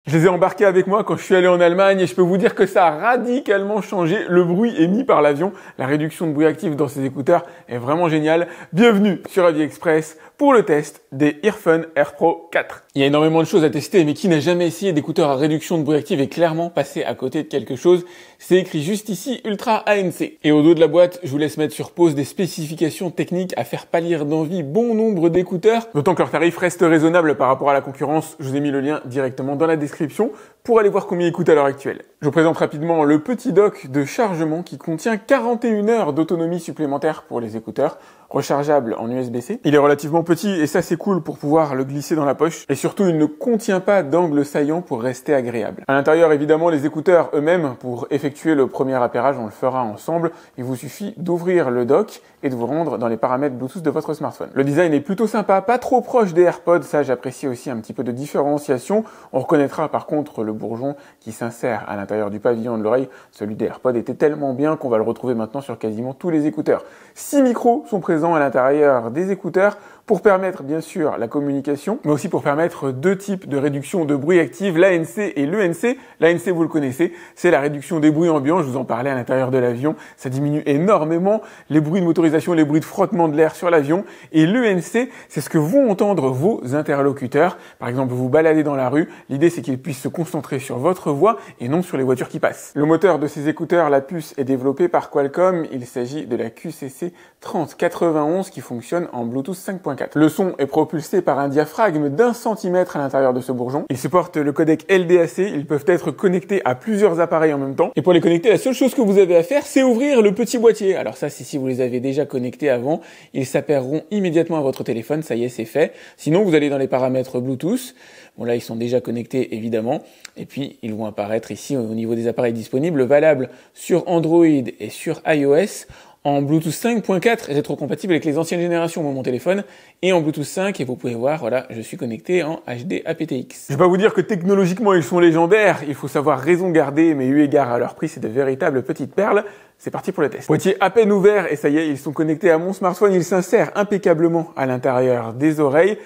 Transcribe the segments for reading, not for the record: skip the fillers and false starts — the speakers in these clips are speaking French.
Je les ai embarqués avec moi quand je suis allé en Allemagne et je peux vous dire que ça a radicalement changé le bruit émis par l'avion. La réduction de bruit actif dans ces écouteurs est vraiment géniale. Bienvenue sur AviExpress pour le test des Earphone Air Pro 4. Il y a énormément de choses à tester, mais qui n'a jamais essayé d'écouteurs à réduction de bruit actif est clairement passé à côté de quelque chose. C'est écrit juste ici Ultra ANC. Et au dos de la boîte, je vous laisse mettre sur pause des spécifications techniques à faire pâlir d'envie bon nombre d'écouteurs. D'autant que leur tarif reste raisonnable par rapport à la concurrence. Je vous ai mis le lien directement dans la description pour aller voir combien ils coûtent à l'heure actuelle. Je vous présente rapidement le petit dock de chargement qui contient 41 heures d'autonomie supplémentaire pour les écouteurs, rechargeable en USB-C. Il est relativement petit et ça c'est cool pour pouvoir le glisser dans la poche. Et surtout, il ne contient pas d'angle saillant pour rester agréable. À l'intérieur, évidemment, les écouteurs eux-mêmes, pour effectuer le premier appairage, on le fera ensemble. Il vous suffit d'ouvrir le dock et de vous rendre dans les paramètres Bluetooth de votre smartphone. Le design est plutôt sympa, pas trop proche des AirPods, ça j'apprécie aussi un petit peu de différenciation. On reconnaîtra par contre le bourgeon qui s'insère à l'intérieur du pavillon de l'oreille. Celui des AirPods était tellement bien qu'on va le retrouver maintenant sur quasiment tous les écouteurs. 6 micros sont présents à l'intérieur des écouteurs pour permettre bien sûr la communication, mais aussi pour permettre deux types de réduction de bruit active, l'ANC et l'ENC. L'ANC, vous le connaissez, c'est la réduction des bruits ambiants, je vous en parlais à l'intérieur de l'avion, ça diminue énormément les bruits de motorisation, les bruits de frottement de l'air sur l'avion, et l'ENC, c'est ce que vont entendre vos interlocuteurs. Par exemple, vous vous baladez dans la rue, l'idée c'est qu'ils puissent se concentrer sur votre voix et non sur les voitures qui passent. Le moteur de ces écouteurs, la puce, est développé par Qualcomm, il s'agit de la QCC 3091 qui fonctionne en Bluetooth 5.4. Le son est propulsé par un diaphragme d'1 centimètre à l'intérieur de ce bourgeon. Il supporte le codec LDAC, ils peuvent être connectés à plusieurs appareils en même temps. Et pour les connecter, la seule chose que vous avez à faire, c'est ouvrir le petit boîtier. Alors ça, c'est si vous les avez déjà connectés avant, ils s'appaireront immédiatement à votre téléphone, ça y est, c'est fait. Sinon, vous allez dans les paramètres Bluetooth. Bon là, ils sont déjà connectés, évidemment. Et puis, ils vont apparaître ici au niveau des appareils disponibles, valables sur Android et sur iOS, en Bluetooth 5.4 rétrocompatible avec les anciennes générations de mon téléphone, et en Bluetooth 5, et vous pouvez voir, voilà, je suis connecté en HD aptX. Je vais pas vous dire que technologiquement ils sont légendaires, il faut savoir raison garder, mais eu égard à leur prix, c'est de véritables petites perles. C'est parti pour le test. Boîtier à peine ouvert, et ça y est, ils sont connectés à mon smartphone, ils s'insèrent impeccablement à l'intérieur des oreilles.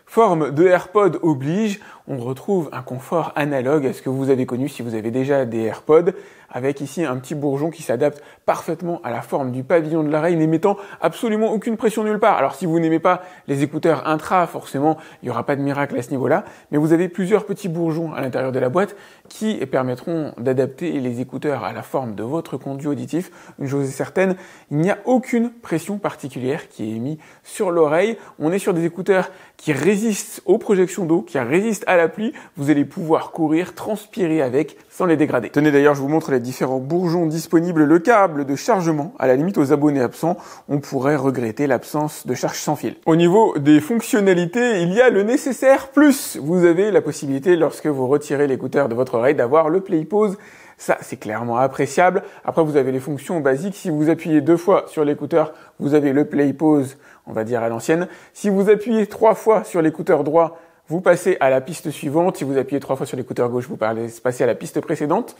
Forme de AirPod oblige, on retrouve un confort analogue à ce que vous avez connu si vous avez déjà des AirPods, avec ici un petit bourgeon qui s'adapte parfaitement à la forme du pavillon de l'oreille, n'émettant absolument aucune pression nulle part. Alors si vous n'aimez pas les écouteurs intra, forcément, il n'y aura pas de miracle à ce niveau-là, mais vous avez plusieurs petits bourgeons à l'intérieur de la boîte qui permettront d'adapter les écouteurs à la forme de votre conduit auditif. Une chose est certaine, il n'y a aucune pression particulière qui est émise sur l'oreille. On est sur des écouteurs qui résistent aux projections d'eau, qui résistent à la pluie. Vous allez pouvoir courir, transpirer avec sans les dégrader. Tenez d'ailleurs, je vous montre les différents bourgeons disponibles. Le câble de chargement, à la limite aux abonnés absents, on pourrait regretter l'absence de charge sans fil. Au niveau des fonctionnalités, il y a le nécessaire plus. Vous avez la possibilité, lorsque vous retirez l'écouteur de votre oreille, d'avoir le play pause. Ça, c'est clairement appréciable. Après, vous avez les fonctions basiques. Si vous appuyez 2 fois sur l'écouteur, vous avez le play pause, on va dire à l'ancienne. Si vous appuyez 3 fois sur l'écouteur droit, vous passez à la piste suivante. Si vous appuyez 3 fois sur l'écouteur gauche, vous passez à la piste précédente.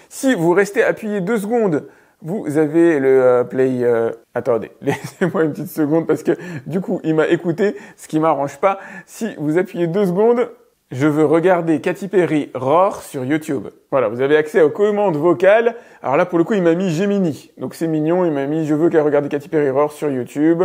Si vous restez appuyé 2 secondes, vous avez le play... Attendez, laissez-moi une petite seconde parce que du coup, il m'a écouté, ce qui m'arrange pas. Si vous appuyez 2 secondes... Je veux regarder Katy Perry Roar sur YouTube. Voilà, vous avez accès aux commandes vocales. Alors là, pour le coup, il m'a mis Gemini. Donc c'est mignon, il m'a mis « Je veux qu'elle regarde Katy Perry Roar sur YouTube ».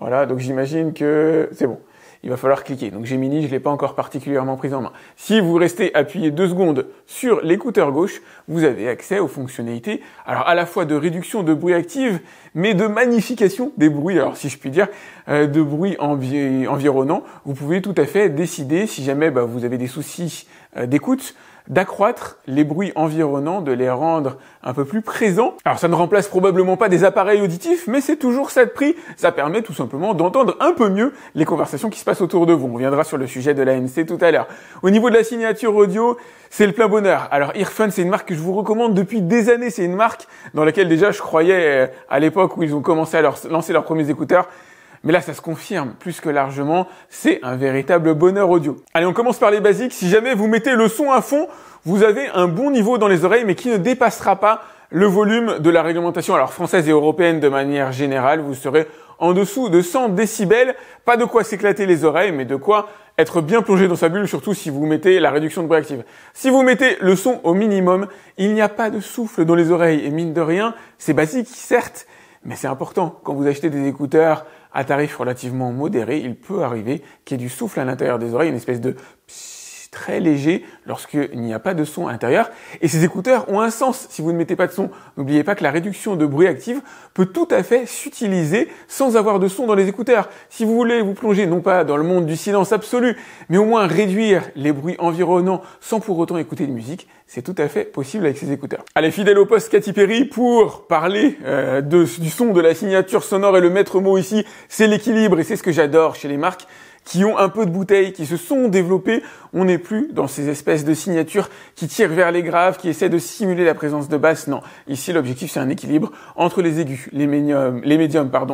Voilà, donc j'imagine que c'est bon. Il va falloir cliquer. Donc Gemini, je ne l'ai pas encore particulièrement prise en main. Si vous restez appuyé 2 secondes sur l'écouteur gauche, vous avez accès aux fonctionnalités, alors à la fois de réduction de bruit active, mais de magnification des bruits, alors si je puis dire, de bruit environnant. Vous pouvez tout à fait décider, si jamais vous avez des soucis d'écoute, d'accroître les bruits environnants, de les rendre un peu plus présents. Alors ça ne remplace probablement pas des appareils auditifs, mais c'est toujours ça de prix. Ça permet tout simplement d'entendre un peu mieux les conversations qui se passent autour de vous. On reviendra sur le sujet de l'ANC tout à l'heure. Au niveau de la signature audio, c'est le plein bonheur. Alors Earphone, c'est une marque que je vous recommande depuis des années. C'est une marque dans laquelle déjà je croyais à l'époque où ils ont commencé à lancer leurs premiers écouteurs. Mais là, ça se confirme plus que largement, c'est un véritable bonheur audio. Allez, on commence par les basiques. Si jamais vous mettez le son à fond, vous avez un bon niveau dans les oreilles, mais qui ne dépassera pas le volume de la réglementation, alors française et européenne de manière générale. Vous serez en dessous de 100 décibels. Pas de quoi s'éclater les oreilles, mais de quoi être bien plongé dans sa bulle, surtout si vous mettez la réduction de bruit active. Si vous mettez le son au minimum, il n'y a pas de souffle dans les oreilles. Et mine de rien, c'est basique, certes, mais c'est important. Quand vous achetez des écouteurs à tarif relativement modéré, il peut arriver qu'il y ait du souffle à l'intérieur des oreilles, une espèce de très léger lorsqu'il n'y a pas de son à l'intérieur. Et ces écouteurs ont un sens si vous ne mettez pas de son. N'oubliez pas que la réduction de bruit active peut tout à fait s'utiliser sans avoir de son dans les écouteurs. Si vous voulez vous plonger non pas dans le monde du silence absolu, mais au moins réduire les bruits environnants sans pour autant écouter de musique, c'est tout à fait possible avec ces écouteurs. Allez, fidèle au poste Katy Perry, pour parler du son, de la signature sonore, et le maître mot ici, c'est l'équilibre. Et c'est ce que j'adore chez les marques qui ont un peu de bouteille, qui se sont développées. On n'est plus dans ces espèces de signatures qui tirent vers les graves, qui essaient de simuler la présence de basse. Non, ici l'objectif c'est un équilibre entre les aigus, les médiums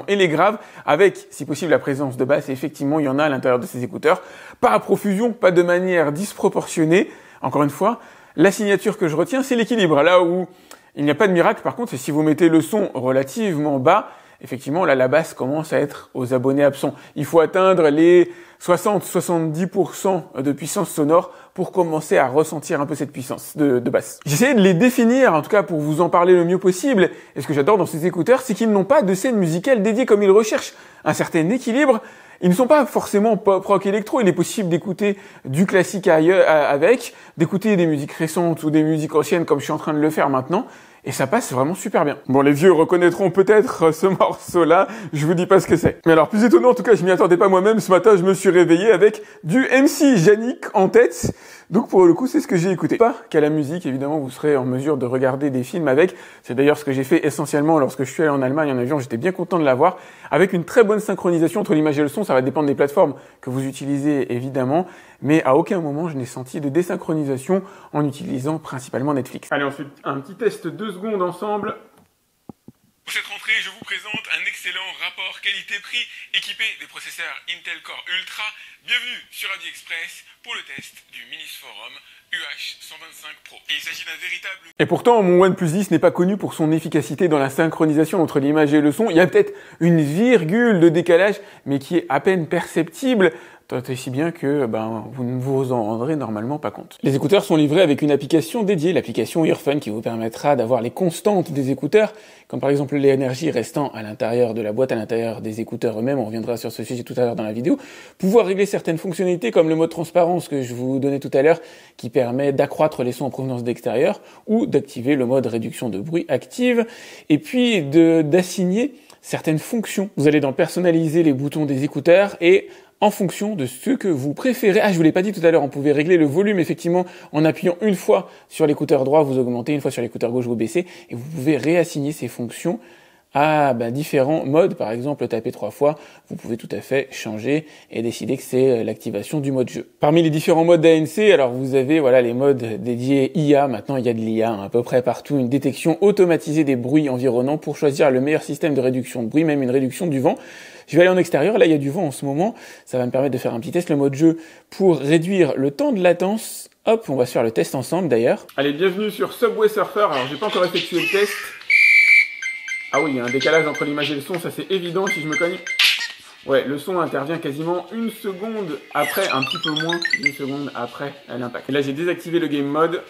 et les graves, avec si possible la présence de basse. Et effectivement, il y en a à l'intérieur de ces écouteurs, pas à profusion, pas de manière disproportionnée. Encore une fois, la signature que je retiens, c'est l'équilibre. Là où il n'y a pas de miracle, par contre, c'est si vous mettez le son relativement bas. Effectivement, là, la basse commence à être aux abonnés absents. Il faut atteindre les 60-70% de puissance sonore pour commencer à ressentir un peu cette puissance de basse. J'essaie de les définir, en tout cas pour vous en parler le mieux possible. Et ce que j'adore dans ces écouteurs, c'est qu'ils n'ont pas de scène musicale dédiée comme ils recherchent un certain équilibre. Ils ne sont pas forcément pop, rock, électro. Il est possible d'écouter du classique avec, d'écouter des musiques récentes ou des musiques anciennes comme je suis en train de le faire maintenant. Et ça passe vraiment super bien. Bon, les vieux reconnaîtront peut-être ce morceau-là, je vous dis pas ce que c'est. Mais alors, plus étonnant, en tout cas, je m'y attendais pas moi-même. Ce matin, je me suis réveillé avec du MC Yannick en tête. Donc, pour le coup, c'est ce que j'ai écouté. Pas qu'à la musique, évidemment, vous serez en mesure de regarder des films avec. C'est d'ailleurs ce que j'ai fait essentiellement lorsque je suis allé en Allemagne en avion. J'étais bien content de l'avoir. Avec une très bonne synchronisation entre l'image et le son. Ça va dépendre des plateformes que vous utilisez, évidemment. Mais à aucun moment, je n'ai senti de désynchronisation en utilisant principalement Netflix. Allez, ensuite, un petit test 2 secondes ensemble. Pour cette rentrée, je vous présente un excellent rapport qualité-prix équipé des processeurs Intel Core Ultra. Bienvenue sur AliExpress pour le test du Minisforum UH125 Pro. Et il s'agit d'un véritable... Et pourtant, mon OnePlus 10 n'est pas connu pour son efficacité dans la synchronisation entre l'image et le son. Il y a peut-être une virgule de décalage, mais qui est à peine perceptible. Tant et si bien que vous ne vous en rendrez normalement pas compte. Les écouteurs sont livrés avec une application dédiée, l'application Earphone, qui vous permettra d'avoir les constantes des écouteurs, comme par exemple l'énergie restant à l'intérieur de la boîte, à l'intérieur des écouteurs eux-mêmes. On reviendra sur ce sujet tout à l'heure dans la vidéo. Pouvoir régler certaines fonctionnalités comme le mode transparence que je vous donnais tout à l'heure, qui permet d'accroître les sons en provenance d'extérieur, ou d'activer le mode réduction de bruit active, et puis d'assigner certaines fonctions. Vous allez dans personnaliser les boutons des écouteurs et en fonction de ce que vous préférez. Ah, je vous l'ai pas dit tout à l'heure, on pouvait régler le volume effectivement en appuyant une fois sur l'écouteur droit, vous augmentez, une fois sur l'écouteur gauche, vous baissez, et vous pouvez réassigner ces fonctions à différents modes. Par exemple, taper 3 fois, vous pouvez tout à fait changer et décider que c'est l'activation du mode jeu. Parmi les différents modes d'ANC, alors vous avez les modes dédiés IA. Maintenant, il y a de l'IA à peu près partout, une détection automatisée des bruits environnants pour choisir le meilleur système de réduction de bruit, même une réduction du vent. Je vais aller en extérieur, là il y a du vent en ce moment, ça va me permettre de faire un petit test, le mode jeu, pour réduire le temps de latence. Hop, on va se faire le test ensemble d'ailleurs. Allez, bienvenue sur Subway Surfer. Alors j'ai pas encore effectué le test. Ah oui, il y a un décalage entre l'image et le son, ça c'est évident si je me cogne. Ouais, le son intervient quasiment une seconde après, un petit peu moins d'une seconde après l'impact. Et là j'ai désactivé le game mode.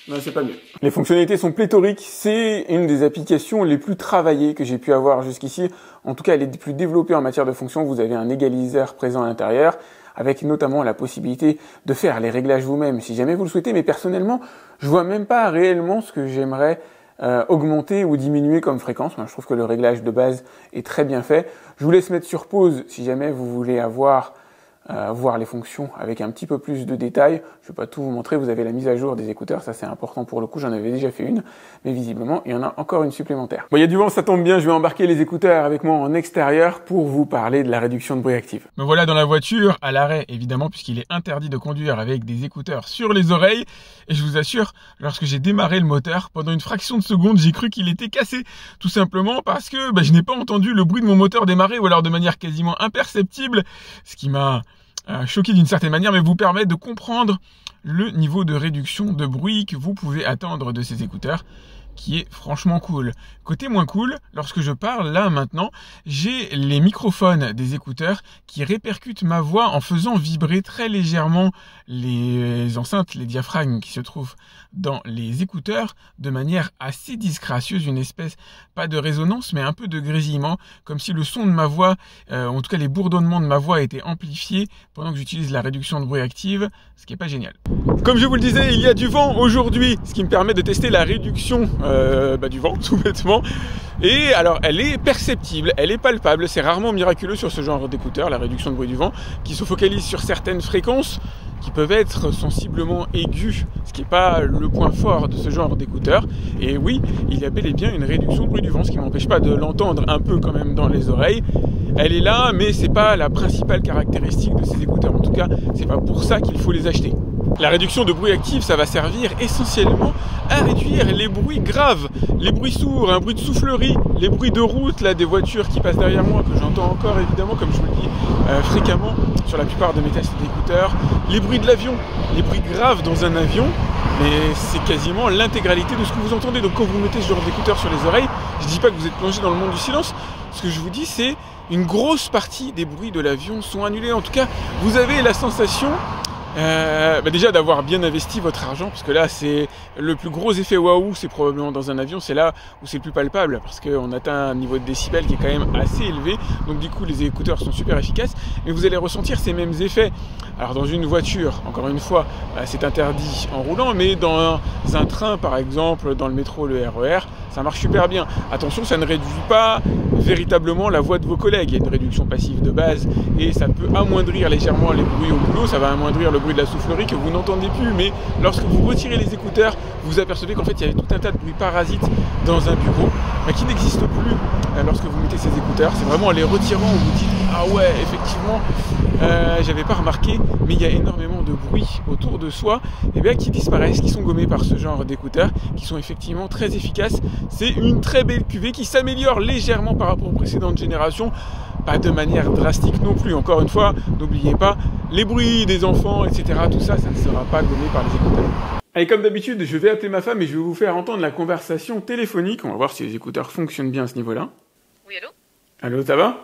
Non, c'est pas mieux. Les fonctionnalités sont pléthoriques. C'est une des applications les plus travaillées que j'ai pu avoir jusqu'ici. En tout cas, elle est plus développée en matière de fonctions. Vous avez un égaliseur présent à l'intérieur, avec notamment la possibilité de faire les réglages vous-même, si jamais vous le souhaitez. Mais personnellement, je vois même pas réellement ce que j'aimerais augmenter ou diminuer comme fréquence. Moi, je trouve que le réglage de base est très bien fait. Je vous laisse mettre sur pause si jamais vous voulez voir les fonctions avec un petit peu plus de détails. Je ne vais pas tout vous montrer, vous avez la mise à jour des écouteurs, ça c'est important pour le coup, j'en avais déjà fait une, mais visiblement il y en a encore une supplémentaire. Bon, il y a du vent, ça tombe bien, je vais embarquer les écouteurs avec moi en extérieur pour vous parler de la réduction de bruit active. Me voilà dans la voiture, à l'arrêt évidemment, puisqu'il est interdit de conduire avec des écouteurs sur les oreilles, et je vous assure, lorsque j'ai démarré le moteur, pendant une fraction de seconde, j'ai cru qu'il était cassé, tout simplement parce que je n'ai pas entendu le bruit de mon moteur démarrer, ou alors de manière quasiment imperceptible, ce qui m'a choqué d'une certaine manière, mais vous permet de comprendre le niveau de réduction de bruit que vous pouvez attendre de ces écouteurs, qui est franchement cool. Côté moins cool, lorsque je parle là maintenant, j'ai les microphones des écouteurs qui répercutent ma voix en faisant vibrer très légèrement les enceintes, les diaphragmes qui se trouvent dans les écouteurs de manière assez disgracieuse, une espèce, pas de résonance, mais un peu de grésillement, comme si le son de ma voix, en tout cas les bourdonnements de ma voix étaient amplifiés pendant que j'utilise la réduction de bruit active, ce qui n'est pas génial. Comme je vous le disais, il y a du vent aujourd'hui, ce qui me permet de tester la réduction du vent, tout bêtement. Et alors, elle est perceptible, elle est palpable, c'est rarement miraculeux sur ce genre d'écouteurs, la réduction de bruit du vent, qui se focalise sur certaines fréquences qui peuvent être sensiblement aiguës, ce qui n'est pas le point fort de ce genre d'écouteurs. Et oui, il y a bel et bien une réduction de bruit du vent, ce qui ne m'empêche pas de l'entendre un peu quand même dans les oreilles. Elle est là, mais c'est pas la principale caractéristique de ces écouteurs. En tout cas, c'est pas pour ça qu'il faut les acheter. La réduction de bruit actif, ça va servir essentiellement à réduire les bruits graves, les bruits sourds, un bruit de soufflerie, les bruits de route, là, des voitures qui passent derrière moi, que j'entends encore évidemment, comme je vous le dis fréquemment sur la plupart de mes tests d'écouteurs, les bruits de l'avion, les bruits graves dans un avion, mais c'est quasiment l'intégralité de ce que vous entendez. Donc quand vous mettez ce genre d'écouteurs sur les oreilles, je dis pas que vous êtes plongé dans le monde du silence, ce que je vous dis c'est une grosse partie des bruits de l'avion sont annulés. En tout cas, vous avez la sensation déjà d'avoir bien investi votre argent, parce que là c'est le plus gros effet waouh, c'est probablement dans un avion, c'est là où c'est le plus palpable, parce qu'on atteint un niveau de décibels qui est quand même assez élevé, donc du coup les écouteurs sont super efficaces, mais vous allez ressentir ces mêmes effets. Alors dans une voiture, encore une fois, c'est interdit en roulant, mais dans un train par exemple, dans le métro, le RER, ça marche super bien. Attention, ça ne réduit pas véritablement la voix de vos collègues, il y a une réduction passive de base, et ça peut amoindrir légèrement les bruits au boulot, ça va amoindrir le bruit de la soufflerie que vous n'entendez plus, mais lorsque vous retirez les écouteurs, vous vous apercevez qu'en fait il y avait tout un tas de bruits parasites dans un bureau qui n'existent plus lorsque vous mettez ces écouteurs. C'est vraiment en les retirant où vous dites ah ouais, effectivement j'avais pas remarqué, mais il y a énormément de bruits autour de soi qui disparaissent, qui sont gommés par ce genre d'écouteurs, qui sont effectivement très efficaces. C'est une très belle cuvée qui s'améliore légèrement par rapport aux précédentes générations, pas de manière drastique non plus. Encore une fois, n'oubliez pas, les bruits des enfants, etc., tout ça, ça ne sera pas gommé par les écouteurs. Allez, comme d'habitude, je vais appeler ma femme et je vais vous faire entendre la conversation téléphonique. On va voir si les écouteurs fonctionnent bien à ce niveau-là. Oui, allô ? Allô, ça va ?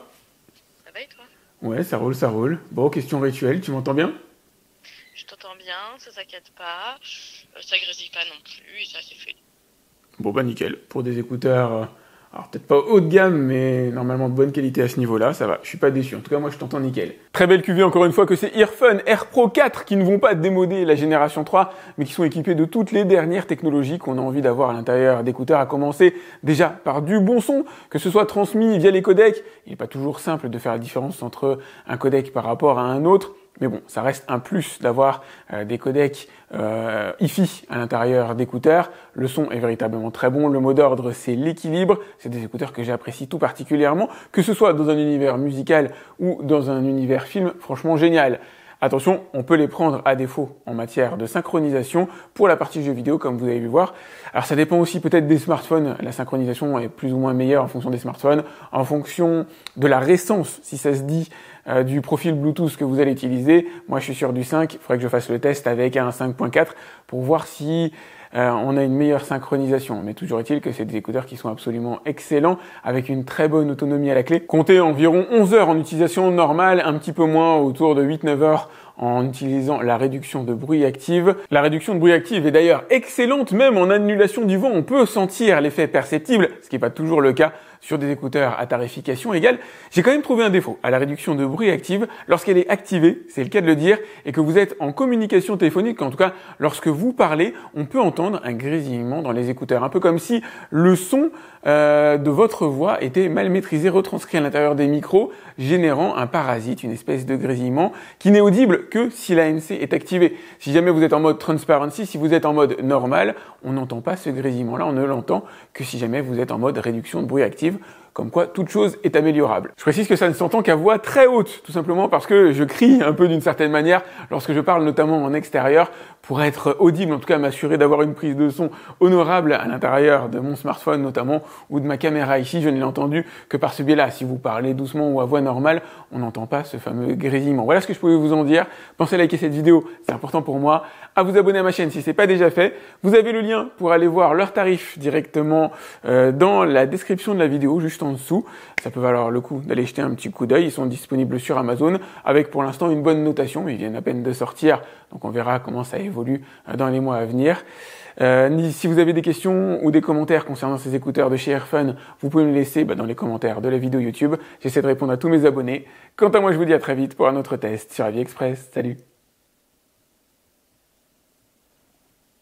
Ça va et toi ? Ouais, ça roule, ça roule. Bon, question rituelle, tu m'entends bien ? Je t'entends bien, ça s'inquiète pas, ça grésille pas non plus, et ça c'est fait. Bon bah nickel, pour des écouteurs, alors peut-être pas haut de gamme, mais normalement de bonne qualité à ce niveau-là, ça va, je suis pas déçu, en tout cas moi je t'entends nickel. Très belle cuvée encore une fois que c'est Earphone Air Pro 4 qui ne vont pas démoder la génération 3, mais qui sont équipés de toutes les dernières technologies qu'on a envie d'avoir à l'intérieur d'écouteurs, à commencer déjà par du bon son, que ce soit transmis via les codecs. Il n'est pas toujours simple de faire la différence entre un codec par rapport à un autre, mais bon, ça reste un plus d'avoir des codecs hi-fi à l'intérieur d'écouteurs. Le son est véritablement très bon. Le mot d'ordre, c'est l'équilibre. C'est des écouteurs que j'apprécie tout particulièrement, que ce soit dans un univers musical ou dans un univers film. Franchement, génial. Attention, on peut les prendre à défaut en matière de synchronisation pour la partie jeux vidéo, comme vous avez pu voir. Alors ça dépend aussi peut-être des smartphones. La synchronisation est plus ou moins meilleure en fonction des smartphones, en fonction de la récence, si ça se dit, du profil Bluetooth que vous allez utiliser. Moi, je suis sur du 5. Il faudrait que je fasse le test avec un 5.4 pour voir si on a une meilleure synchronisation. Mais toujours est-il que c'est des écouteurs qui sont absolument excellents, avec une très bonne autonomie à la clé. Comptez environ 11 heures en utilisation normale, un petit peu moins, autour de 8-9 heures en utilisant la réduction de bruit active. La réduction de bruit active est d'ailleurs excellente, même en annulation du vent. On peut sentir l'effet perceptible, ce qui n'est pas toujours le cas sur des écouteurs à tarification égale. J'ai quand même trouvé un défaut à la réduction de bruit active. Lorsqu'elle est activée, c'est le cas de le dire, et que vous êtes en communication téléphonique, en tout cas lorsque vous parlez, on peut entendre un grésillement dans les écouteurs. Un peu comme si le son de votre voix était mal maîtrisé, retranscrit à l'intérieur des micros, générant un parasite, une espèce de grésillement qui n'est audible que si l'ANC est activé. Si jamais vous êtes en mode transparency, si vous êtes en mode normal, on n'entend pas ce grésillement-là, on ne l'entend que si jamais vous êtes en mode réduction de bruit active. Comme quoi, toute chose est améliorable. Je précise que ça ne s'entend qu'à voix très haute, tout simplement parce que je crie un peu d'une certaine manière lorsque je parle notamment en extérieur pour être audible, en tout cas m'assurer d'avoir une prise de son honorable à l'intérieur de mon smartphone notamment ou de ma caméra ici. Je ne l'ai entendu que par ce biais-là. Si vous parlez doucement ou à voix normale, on n'entend pas ce fameux grésillement. Voilà ce que je pouvais vous en dire. Pensez à liker cette vidéo, c'est important pour moi. À vous abonner à ma chaîne si c'est pas déjà fait. Vous avez le lien pour aller voir leurs tarifs directement dans la description de la vidéo, juste en dessous. Ça peut valoir le coup d'aller jeter un petit coup d'œil. Ils sont disponibles sur Amazon avec pour l'instant une bonne notation. Ils viennent à peine de sortir, donc on verra comment ça évolue dans les mois à venir. Si vous avez des questions ou des commentaires concernant ces écouteurs de chez Airfun, vous pouvez me les laisser dans les commentaires de la vidéo YouTube. J'essaie de répondre à tous mes abonnés. Quant à moi, je vous dis à très vite pour un autre test sur AviExpress. Salut!